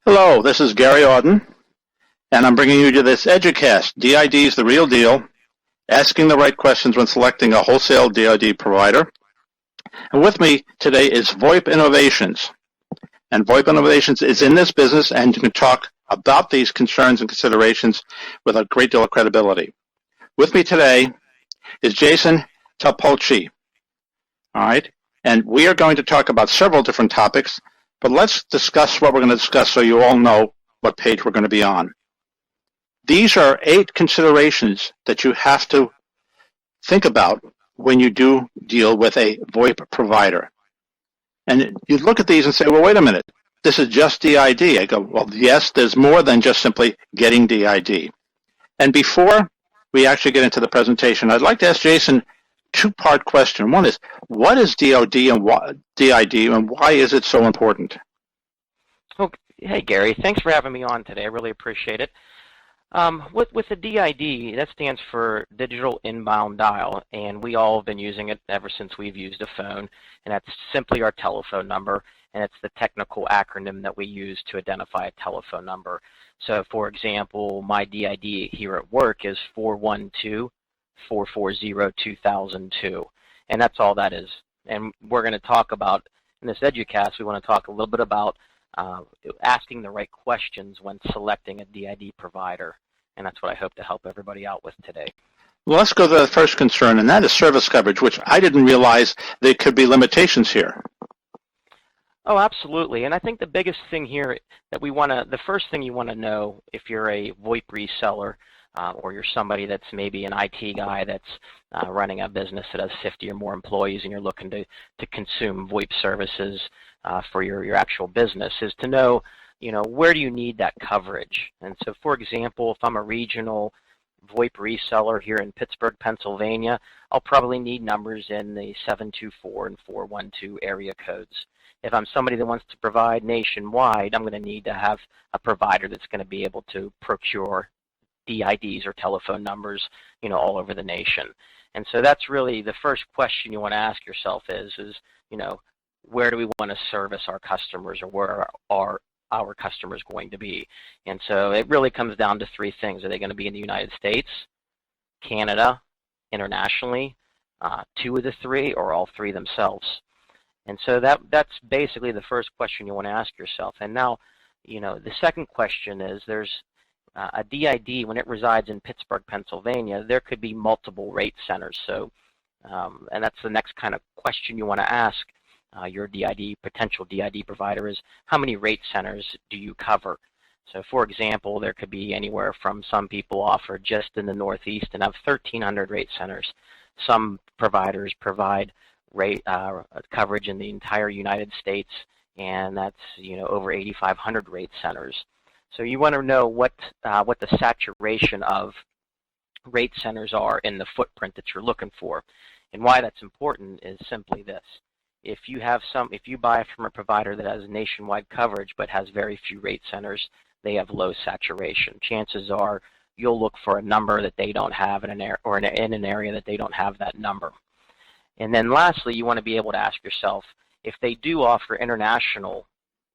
Hello, this is Gary Audin, and I'm bringing you to this EDUcast. DID is the real deal, asking the right questions when selecting a wholesale DID provider. And with me today is VoIP Innovations. And VoIP Innovations is in this business, and you can talk about these concerns and considerations with a great deal of credibility. With me today is Jason Topolchi. All right, and we are going to talk about several different topics, but let's discuss what we're going to discuss so you all know what page we're going to be on. These are 8 considerations that you have to think about when you do deal with a VoIP provider. And you look at these and say, well, wait a minute, this is just DID. I go, well, yes, there's more than just simply getting DID. And before we actually get into the presentation, I'd like to ask Jason a 2-part question. One is, what is DID and why is it so important? Okay. Hey, Gary. Thanks for having me on today. I really appreciate it. With the DID, that stands for Digital Inbound Dial, and we all have been using it ever since we've used a phone, and that's simply our telephone number, and it's the technical acronym that we use to identify a telephone number. So, for example, my DID here at work is 412-440-2002, and that's all that is. And we're going to talk about, in this EDUcast, we want to talk a little bit about asking the right questions when selecting a DID provider, and that's what I hope to help everybody out with today. Well, let's go to the first concern, and that is service coverage, which I didn't realize there could be limitations here. Oh, absolutely. And I think the biggest thing here that the first thing you want to know if you're a VoIP reseller or you're somebody that's maybe an IT guy that's running a business that has 50 or more employees and you're looking to consume VoIP services for your actual business, is to know, where do you need that coverage? And so, for example, if I'm a regional VoIP reseller here in Pittsburgh, Pennsylvania, I'll probably need numbers in the 724 and 412 area codes. If I'm somebody that wants to provide nationwide, I'm going to need to have a provider that's going to be able to procure DIDs or telephone numbers, all over the nation. And so that's really the first question you want to ask yourself is, where do we want to service our customers, or where are our customers going to be? And so it really comes down to 3 things. Are they going to be in the United States, Canada, internationally, 2 of the 3, or all 3 themselves? And so that's basically the first question you want to ask yourself. And now, the second question is, there's a DID, when it resides in Pittsburgh, Pennsylvania, there could be multiple rate centers. So, and that's the next kind of question you want to ask your potential DID provider is, how many rate centers do you cover? So, for example, there could be anywhere from, some people offer just in the Northeast and have 1,300 rate centers. Some providers provide rate coverage in the entire United States, and that's over 8,500 rate centers. So you want to know what the saturation of rate centers are in the footprint that you're looking for. And why that's important is simply this: if you buy from a provider that has nationwide coverage but has very few rate centers, they have low saturation. Chances are you'll look for a number that they don't have in an area that they don't have that number. And then lastly, you want to be able to ask yourself, if they do offer international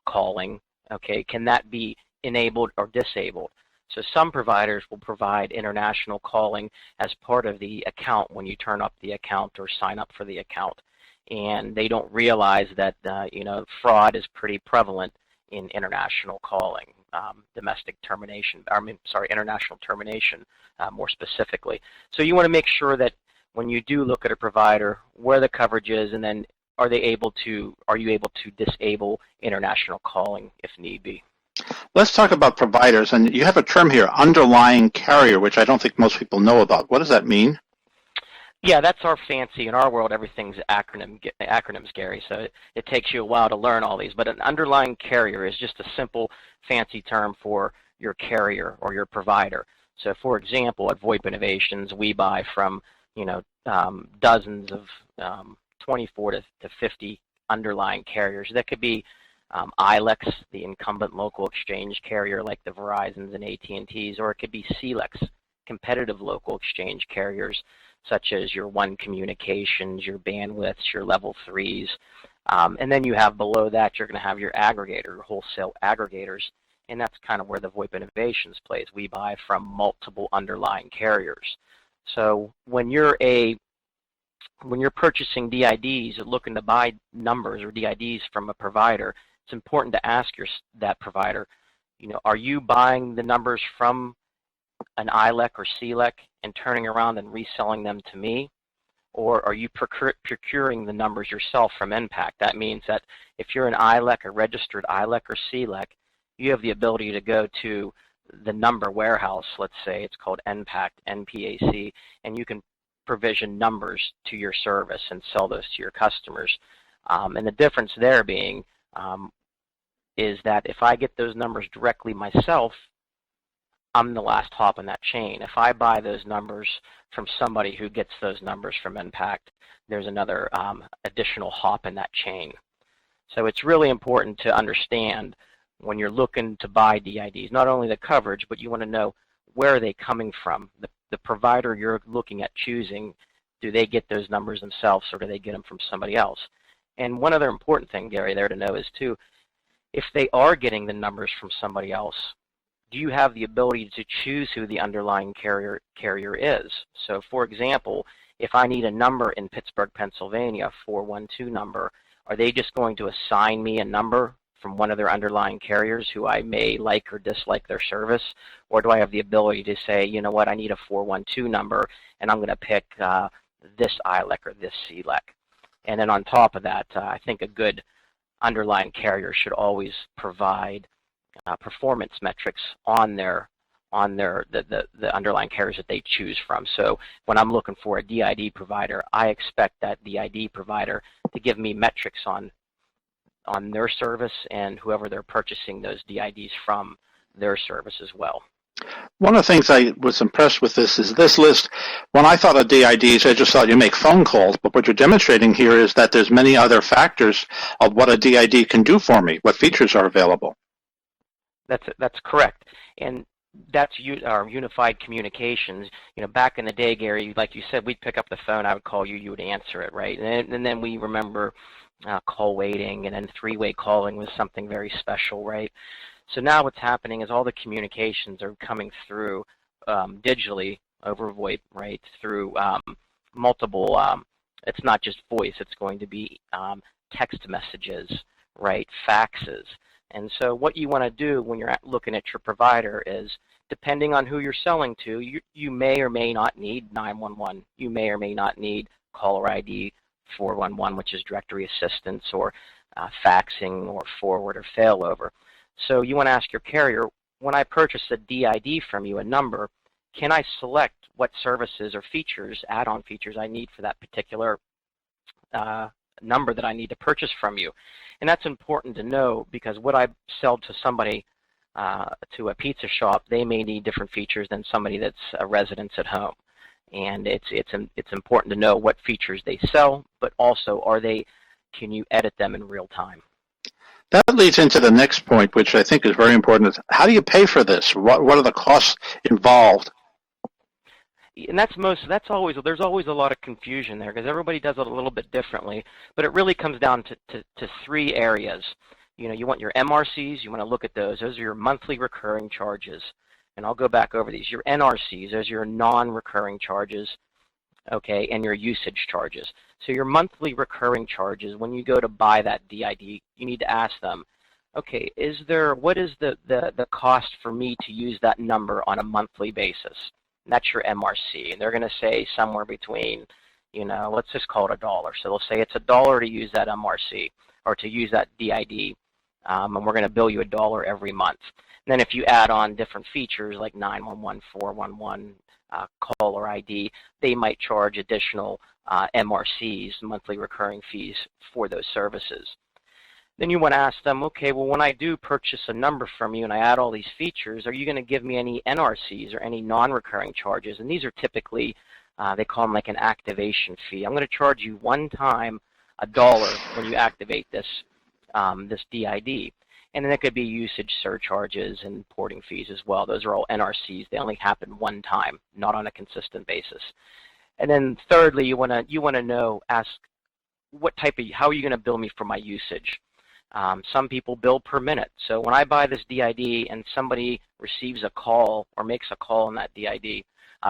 calling, okay, can that be enabled or disabled? So some providers will provide international calling as part of the account when you turn up the account or sign up for the account. And they don't realize that fraud is pretty prevalent in international calling, international termination more specifically. So you want to make sure that when you do look at a provider, where the coverage is, and then are you able to disable international calling if need be? Let's talk about providers, and you have a term here, underlying carrier, which I don't think most people know about. What does that mean? Yeah, that's our fancy. In our world, everything's acronyms, Gary, so it takes you a while to learn all these. But an underlying carrier is just a simple, fancy term for your carrier or your provider. So, for example, at VoIP Innovations, we buy from dozens of 24 to 50 underlying carriers. That could be ILEX, the incumbent local exchange carrier like the Verizons and AT&Ts, or it could be CLEX, competitive local exchange carriers such as your One Communications, your Bandwidths, your Level 3s. And then you have below that, you're going to have your aggregator, wholesale aggregators. and that's kind of where the VoIP Innovations plays. We buy from multiple underlying carriers. So when you're purchasing DIDs or looking to buy numbers or DIDs from a provider, it's important to ask that provider, are you buying the numbers from an ILEC or CLEC and turning around and reselling them to me? Or are you procuring the numbers yourself from NPAC? That means that if you're an ILEC, a registered ILEC or CLEC, you have the ability to go to the number warehouse, let's say it's called NPAC, NPAC, and you can provision numbers to your service and sell those to your customers. And the difference there being is that if I get those numbers directly myself, I'm the last hop in that chain. If I buy those numbers from somebody who gets those numbers from NPAC, there's another additional hop in that chain. So it's really important to understand when you're looking to buy DIDs, not only the coverage, but you want to know where are they coming from. The provider you're looking at choosing, do they get those numbers themselves or do they get them from somebody else? And one other important thing, Gary, there to know is too, if they are getting the numbers from somebody else, do you have the ability to choose who the underlying carrier is? So for example, if I need a number in Pittsburgh, Pennsylvania, 412 number, are they just going to assign me a number from one of their underlying carriers who I may like or dislike their service? Or do I have the ability to say, you know what, I need a 412 number and I'm going to pick this ILEC or this CLEC? And then on top of that, I think a good underlying carrier should always provide performance metrics on the underlying carriers that they choose from. So when I'm looking for a DID provider, I expect that DID provider to give me metrics on their service and whoever they're purchasing those DIDs from their service as well. One of the things I was impressed with this is this list. When I thought of DIDs, I just thought you make phone calls, but what you're demonstrating here is that there's many other factors of what a DID can do for me, what features are available. That's correct, and that's our unified communications. Back in the day, Gary, like you said, we'd pick up the phone, I would call you, you would answer it, right? And then we remember call waiting, and then three-way calling was something very special, right? So now what's happening is all the communications are coming through digitally over VoIP, right? Through multiple. It's not just voice; it's going to be text messages, right? Faxes. And so what you want to do when you're looking at your provider is, depending on who you're selling to, you may or may not need 911. You may or may not need caller ID 411, which is directory assistance, or faxing, or forward, or failover. So you want to ask your carrier, when I purchase a DID from you, a number, can I select what services or features, add-on features I need for that particular number that I need to purchase from you? And that's important to know, because what I sell to somebody, to a pizza shop, they may need different features than somebody that's a resident at home. And it's important to know what features they sell, but also can you edit them in real time? That leads into the next point, which I think is very important. How do you pay for this? What are the costs involved? And there's always a lot of confusion there, because everybody does it a little bit differently. But it really comes down to three areas. You want your MRCs. You want to look at those. Those are your monthly recurring charges. And I'll go back over these. Your NRCs, those are your non-recurring charges, okay, and your usage charges. So your monthly recurring charges, when you go to buy that DID, you need to ask them, okay, what is the cost for me to use that number on a monthly basis? And that's your MRC. And they're going to say somewhere between, let's just call it $1. So they'll say it's $1 to use that MRC, or to use that DID, and we're going to bill you $1 every month. And then if you add on different features like 911, 411, caller ID, they might charge additional MRCs, monthly recurring fees, for those services. Then you want to ask them, okay, well, when I do purchase a number from you and I add all these features, are you going to give me any NRCs or any non-recurring charges? And these are typically, they call them like an activation fee. I'm going to charge you one time $1 when you activate this DID. And then it could be usage surcharges and porting fees as well. Those are all NRCs. They only happen one time, not on a consistent basis. And then thirdly, you want to ask how are you going to bill me for my usage? Some people bill per minute. So when I buy this DID and somebody receives a call or makes a call on that DID,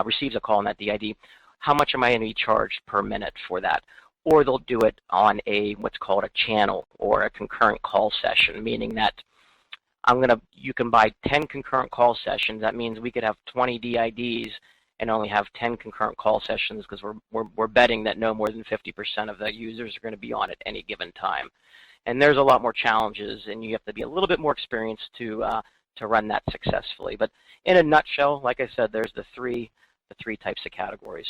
receives a call on that DID, how much am I going to be charged per minute for that? Or they'll do it on what's called a channel or a concurrent call session, meaning that you can buy 10 concurrent call sessions. That means we could have 20 DIDs and only have 10 concurrent call sessions because we're betting that no more than 50% of the users are going to be on at any given time. And there's a lot more challenges, and you have to be a little bit more experienced to run that successfully. But in a nutshell, like I said, there's the three types of categories.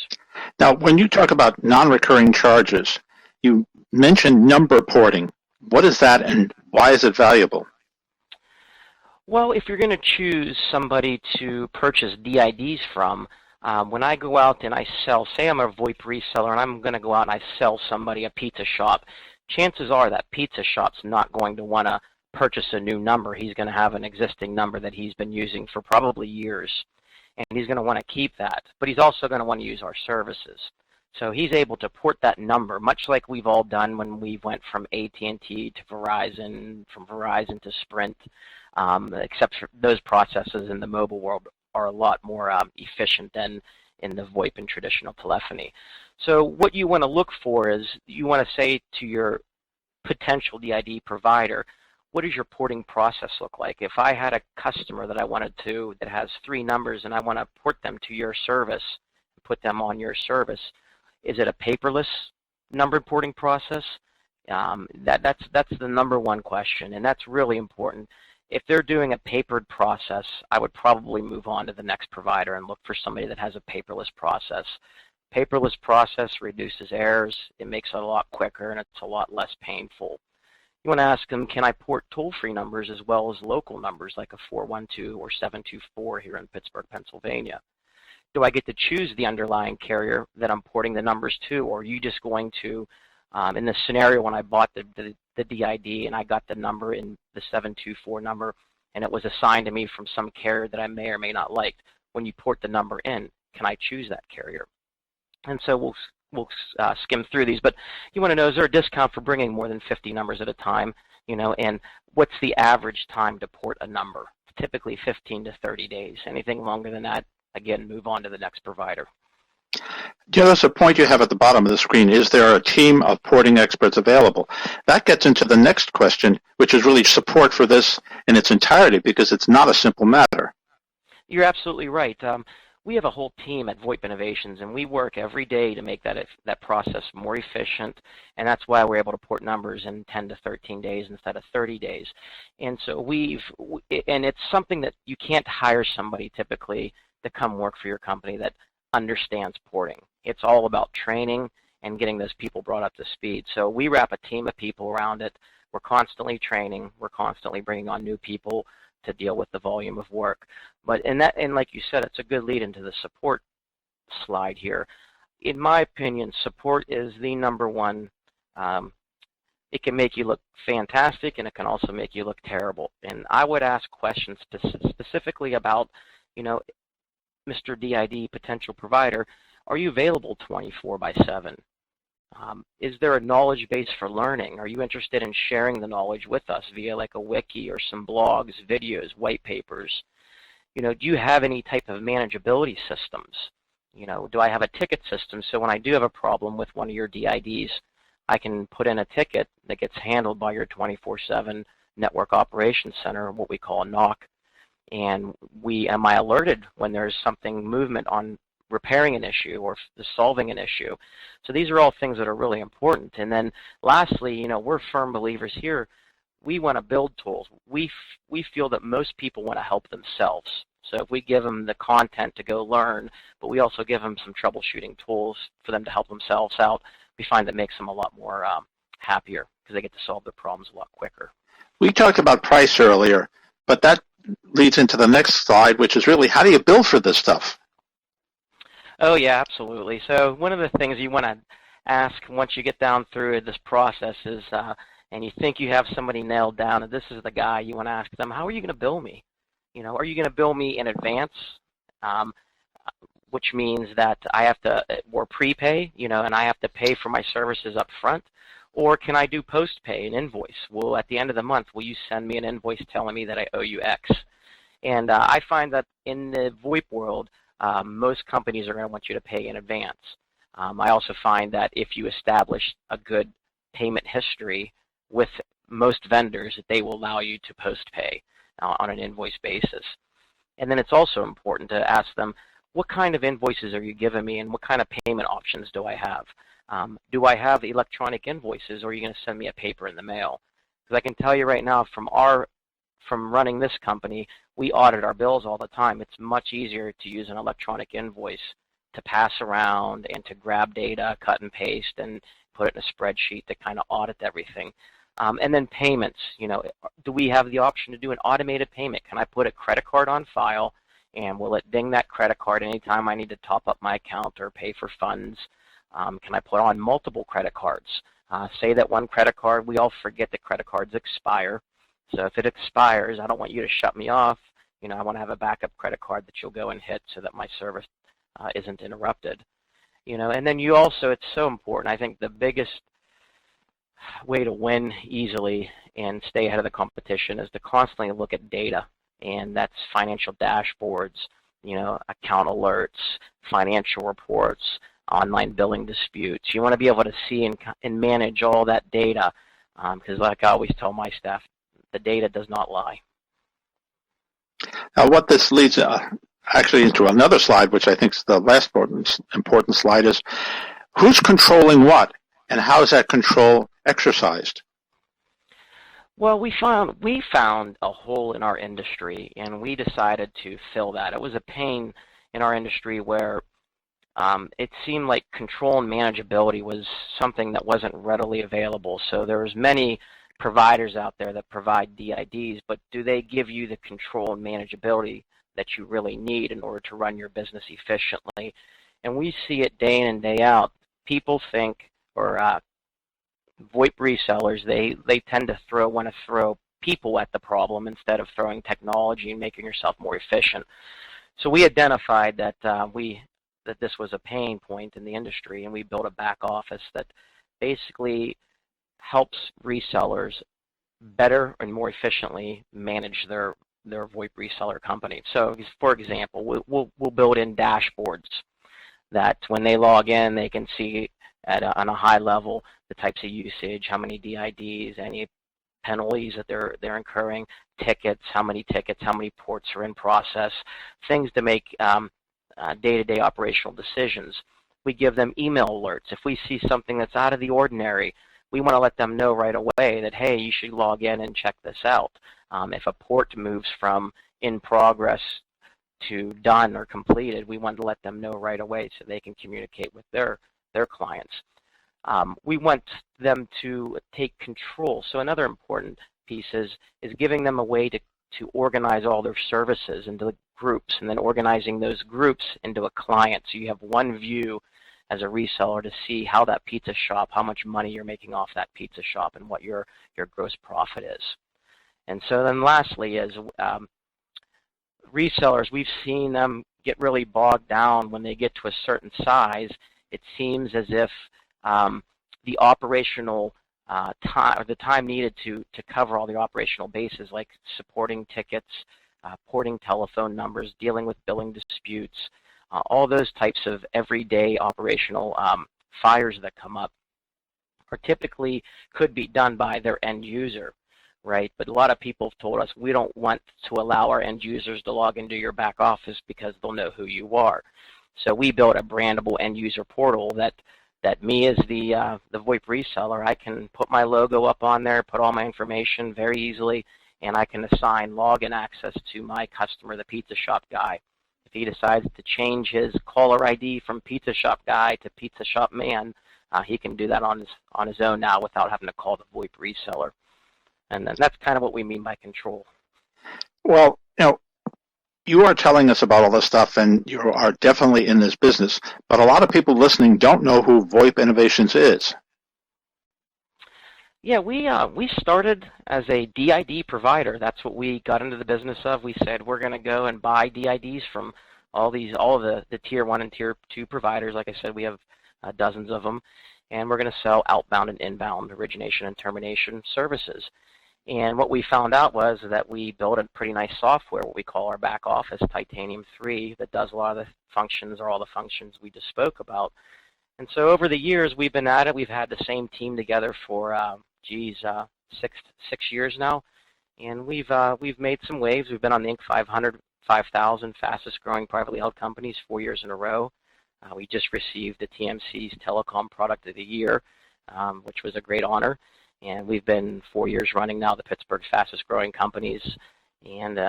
Now, when you talk about non-recurring charges, you mentioned number porting. What is that, and why is it valuable? Well, if you're going to choose somebody to purchase DIDs from, when I go out and I sell, say I'm a VoIP reseller and I'm going to go out and I sell somebody a pizza shop, chances are that pizza shop's not going to want to purchase a new number. He's going to have an existing number that he's been using for probably years, and he's going to want to keep that. But he's also going to want to use our services. So he's able to port that number, much like we've all done when we went from AT&T to Verizon, from Verizon to Sprint, except for those processes in the mobile world are a lot more efficient than in the VoIP and traditional telephony. So what you want to look for is you want to say to your potential DID provider, what does your porting process look like? If I had a customer that I wanted to, that has 3 numbers and I want to port them to your service, put them on your service, is it a paperless number porting process? That's the number one question, and that's really important. If they're doing a papered process, I would probably move on to the next provider and look for somebody that has a paperless process. Paperless process reduces errors, it makes it a lot quicker, and it's a lot less painful. You want to ask them, can I port toll-free numbers as well as local numbers like a 412 or 724 here in Pittsburgh, Pennsylvania? Do I get to choose the underlying carrier that I'm porting the numbers to, or are you just going to, in this scenario when I bought the DID and I got the number in the 724 number and it was assigned to me from some carrier that I may or may not like, when you port the number in, can I choose that carrier? And so we'll skim through these, but you want to know, is there a discount for bringing more than 50 numbers at a time, and what's the average time to port a number? Typically 15 to 30 days. Anything longer than that, again, move on to the next provider. There's a point you have at the bottom of the screen. Is there a team of porting experts available? That gets into the next question, which is really support for this in its entirety, because it's not a simple matter. You're absolutely right. We have a whole team at VoIP Innovations, and we work every day to make that process more efficient, and that's why we're able to port numbers in 10 to 13 days instead of 30 days. And so and it's something that you can't hire somebody typically to come work for your company that understands porting. It's all about training and getting those people brought up to speed. So we wrap a team of people around it. We're constantly training. We're constantly bringing on new people to deal with the volume of work. And like you said, it's a good lead into the support slide here. In my opinion, support is the number one. It can make you look fantastic, and it can also make you look terrible. And I would ask questions specifically about, Mr. DID potential provider, are you available 24/7? Is there a knowledge base for learning? Are you interested in sharing the knowledge with us via like a wiki or some blogs, videos, white papers? Do you have any type of manageability systems? Do I have a ticket system so when I do have a problem with one of your DIDs, I can put in a ticket that gets handled by your 24/7 Network Operations Center, what we call a NOC, and am I alerted when there's something movement on repairing an issue or solving an issue? So these are all things that are really important. And then lastly, we're firm believers here. We want to build tools. We feel that most people want to help themselves. So if we give them the content to go learn, but we also give them some troubleshooting tools for them to help themselves out, we find that makes them a lot more happier because they get to solve their problems a lot quicker. We talked about price earlier, but that leads into the next slide, which is really, how do you bill for this stuff? Oh, yeah, absolutely. So one of the things you want to ask once you get down through this process is, and you think you have somebody nailed down, and this is the guy, you want to ask them, how are you going to bill me? Are you going to bill me in advance, which means that I have to, or prepay, and I have to pay for my services up front? Or can I do post-pay, an invoice? Well, at the end of the month, will you send me an invoice telling me that I owe you X? And I find that in the VoIP world, most companies are going to want you to pay in advance. I also find that if you establish a good payment history with most vendors, that they will allow you to post-pay on an invoice basis. And then it's also important to ask them, what kind of invoices are you giving me and what kind of payment options do I have? Do I have electronic invoices, or are you going to send me a paper in the mail? Because I can tell you right now, from running this company, we audit our bills all the time. It's much easier to use an electronic invoice to pass around and to grab data, cut and paste, and put it in a spreadsheet to kind of audit everything. And then payments, do we have the option to do an automated payment? Can I put a credit card on file, and will it ding that credit card anytime I need to top up my account or pay for funds? Can I put on multiple credit cards? Say that one credit card, we all forget that credit cards expire. So if it expires, I don't want you to shut me off. I want to have a backup credit card that you'll go and hit so that my service isn't interrupted. And then you also, it's so important. I think the biggest way to win easily and stay ahead of the competition is to constantly look at data, and that's financial dashboards, account alerts, financial reports, online billing disputes. You want to be able to see and manage all that data, because like I always tell my staff, the data does not lie. Now, what this leads actually into another slide, which I think is the last important slide, is who's controlling what, and how is that control exercised? Well, we found a hole in our industry, and we decided to fill that. It was a pain in our industry where it seemed like control and manageability was something that wasn't readily available. So there was many providers out there that provide DIDs, but do they give you the control and manageability that you really need in order to run your business efficiently? And we see it day in and day out. People think, or VoIP resellers, they tend to want to throw people at the problem instead of throwing technology and making yourself more efficient. So we identified that that this was a pain point in the industry, and we built a back office that basically helps resellers better and more efficiently manage their VoIP reseller company. So, for example, we'll build in dashboards that when they log in, they can see on a high level the types of usage, how many DIDs, any penalties that they're incurring, tickets, how many ports are in process, things to make day-to-day operational decisions. We give them email alerts. If we see something that's out of the ordinary, we want to let them know right away that, hey, you should log in and check this out. If a port moves from in progress to done or completed, we want to let them know right away so they can communicate with their clients. We want them to take control. So another important piece is giving them a way to organize all their services into groups, and then organizing those groups into a client. So you have one view as a reseller to see how that pizza shop, how much money you're making off that pizza shop, and what your gross profit is. And so then lastly is resellers, we've seen them get really bogged down when they get to a certain size. It seems as if the operational time, or the time needed to cover all the operational bases, like supporting tickets, porting telephone numbers, dealing with billing disputes, all those types of everyday operational fires that come up are typically could be done by their end user, right? But a lot of people have told us we don't want to allow our end users to log into your back office because they'll know who you are. So we built a brandable end user portal that me as the VoIP reseller, I can put my logo up on there, put all my information very easily, and I can assign login access to my customer, the pizza shop guy. If he decides to change his caller ID from pizza shop guy to pizza shop man, he can do that on his own now without having to call the VoIP reseller. And then that's kind of what we mean by control. Well, you are telling us about all this stuff, and you are definitely in this business, but a lot of people listening don't know who VoIP Innovations is. Yeah, we started as a DID provider. That's what we got into the business of. We said we're going to go and buy DIDs from all of the tier 1 and tier 2 providers. Like I said, we have dozens of them. and we're going to sell outbound and inbound origination and termination services. And what we found out was that we built a pretty nice software, what we call our back office, Titanium 3, that does a lot of the functions, or all the functions we just spoke about. And so over the years we've been at it. We've had the same team together for, 6 years now. And we've made some waves. We've been on the Inc. 500, 5,000 fastest growing privately held companies 4 years in a row. We just received the TMC's Telecom Product of the Year, which was a great honor. And we've been 4 years running now the Pittsburgh's fastest growing companies, and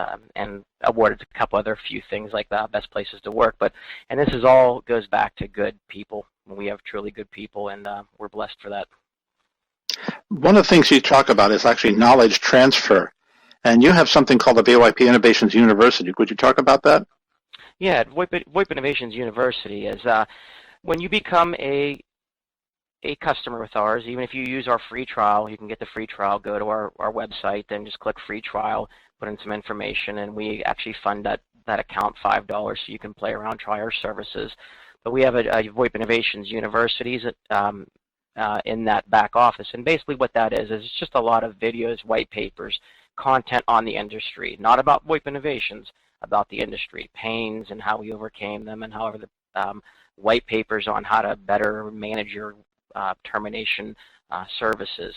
awarded a couple other few things like that, best places to work. And this is all goes back to good people. We have truly good people, and we're blessed for that. One of the things you talk about is actually knowledge transfer. And you have something called the VoIP Innovations University. Could you talk about that? Yeah, VoIP Innovations University is when you become a customer with ours, even if you use our free trial, you can get the free trial, go to our website, then just click free trial, put in some information, and we actually fund that account $5 so you can play around, try our services. But we have a VoIP Innovations Universities in that back office, and basically what that is it's just a lot of videos, white papers, content on the industry, not about VoIP innovations, about the industry, pains and how we overcame them, and however the white papers on how to better manage your termination services.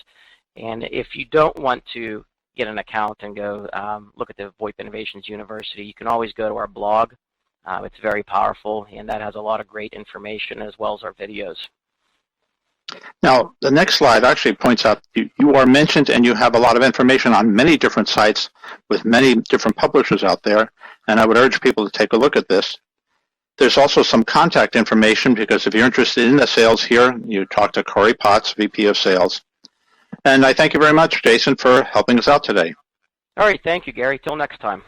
And if you don't want to get an account and go look at the VoIP Innovations University, you can always go to our blog. It's very powerful, and that has a lot of great information as well as our videos. Now, the next slide actually points out you are mentioned, and you have a lot of information on many different sites with many different publishers out there, and I would urge people to take a look at this. There's also some contact information, because if you're interested in the sales here, you talk to Corey Potts, VP of Sales. And I thank you very much, Jason, for helping us out today. All right, thank you, Gary. Till next time.